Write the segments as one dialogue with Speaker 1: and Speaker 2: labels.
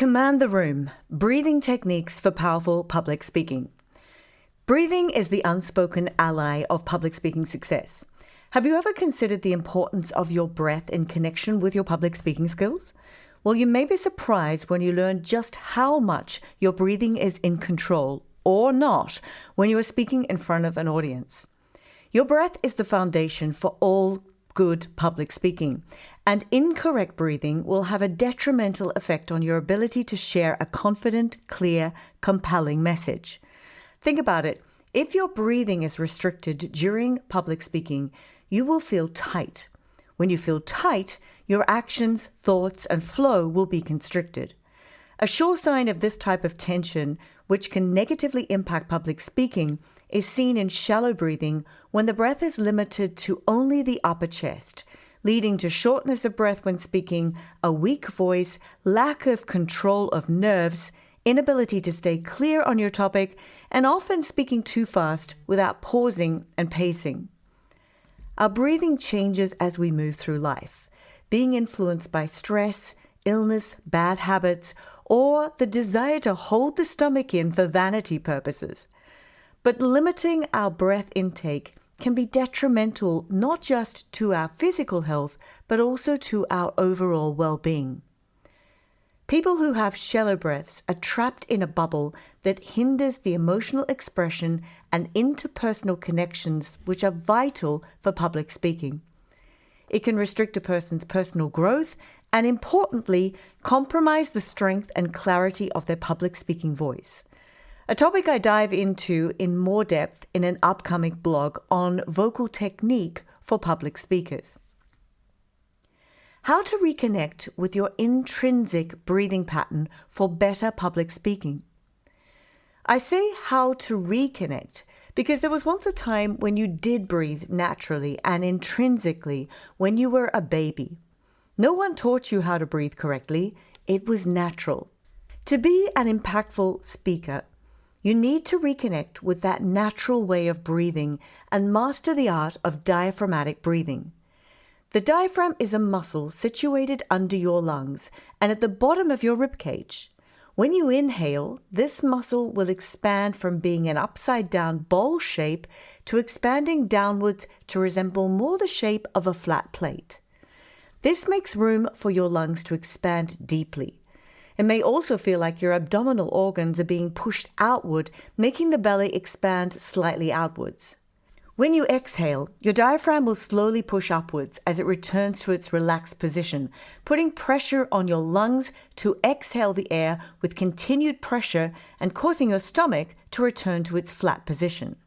Speaker 1: Command the room. Breathing techniques for powerful public speaking. Breathing is the unspoken ally of public speaking success. Have you ever considered the importance of your breath in connection with your public speaking skills? Well, you may be surprised when you learn just how much your breathing is in control, or not, when you are speaking in front of an audience. Your breath is the foundation for all good public speaking, and incorrect breathing will have a detrimental effect on your ability to share a confident, clear, compelling message. Think about it. If your breathing is restricted during public speaking, you will feel tight. When you feel tight, your actions, thoughts, and flow will be constricted. A sure sign of this type of tension, which can negatively impact public speaking, is seen in shallow breathing when the breath is limited to only the upper chest, leading to shortness of breath when speaking, a weak voice, lack of control of nerves, inability to stay clear on your topic, and often speaking too fast without pausing and pacing. Our breathing changes as we move through life, being influenced by stress, illness, bad habits, or the desire to hold the stomach in for vanity purposes. But limiting our breath intake can be detrimental not just to our physical health, but also to our overall well-being. People who have shallow breaths are trapped in a bubble that hinders the emotional expression and interpersonal connections which are vital for public speaking. It can restrict a person's personal growth and, importantly, compromise the strength and clarity of their public speaking voice. A topic I dive into in more depth in an upcoming blog on vocal technique for public speakers. How to reconnect with your intrinsic breathing pattern for better public speaking. I say how to reconnect because there was once a time when you did breathe naturally and intrinsically when you were a baby. No one taught you how to breathe correctly. It was natural. To be an impactful speaker, you need to reconnect with that natural way of breathing and master the art of diaphragmatic breathing. The diaphragm is a muscle situated under your lungs and at the bottom of your ribcage. When you inhale, this muscle will expand from being an upside-down bowl shape to expanding downwards to resemble more the shape of a flat plate. This makes room for your lungs to expand deeply. It may also feel like your abdominal organs are being pushed outward, making the belly expand slightly outwards. When you exhale, your diaphragm will slowly push upwards as it returns to its relaxed position, putting pressure on your lungs to exhale the air with continued pressure and causing your stomach to return to its flat position.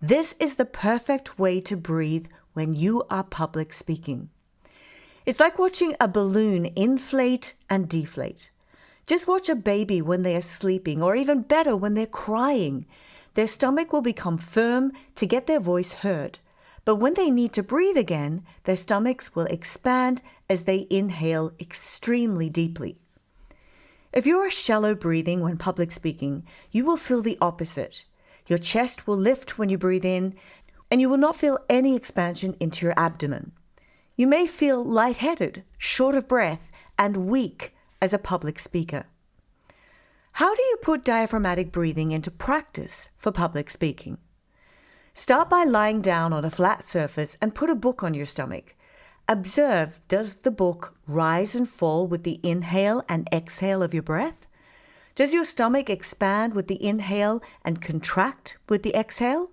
Speaker 1: This is the perfect way to breathe when you are public speaking. It's like watching a balloon inflate and deflate. Just watch a baby when they are sleeping, or even better, when they're crying. Their stomach will become firm to get their voice heard. But when they need to breathe again, their stomachs will expand as they inhale extremely deeply. If you are shallow breathing when public speaking, you will feel the opposite. Your chest will lift when you breathe in, and you will not feel any expansion into your abdomen. You may feel lightheaded, short of breath, and weak as a public speaker. How do you put diaphragmatic breathing into practice for public speaking? Start by lying down on a flat surface and put a book on your stomach. Observe, does the book rise and fall with the inhale and exhale of your breath? Does your stomach expand with the inhale and contract with the exhale?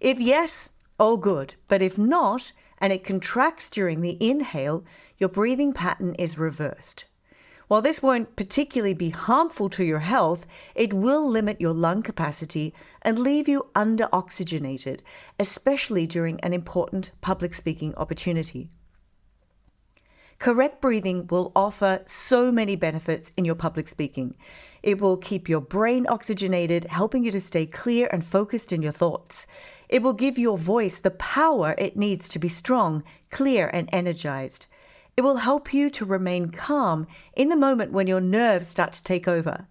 Speaker 1: If yes, all good. But if not, and it contracts during the inhale, your breathing pattern is reversed. While this won't particularly be harmful to your health, it will limit your lung capacity and leave you under-oxygenated, especially during an important public speaking opportunity. Correct breathing will offer so many benefits in your public speaking. It will keep your brain oxygenated, helping you to stay clear and focused in your thoughts. It will give your voice the power it needs to be strong, clear, and energized. It will help you to remain calm in the moment when your nerves start to take over.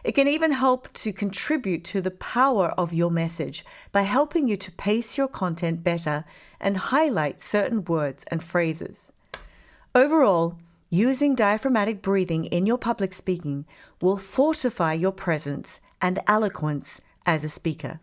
Speaker 1: It can even help to contribute to the power of your message by helping you to pace your content better and highlight certain words and phrases. Overall, Using diaphragmatic breathing in your public speaking will fortify your presence and eloquence as a speaker.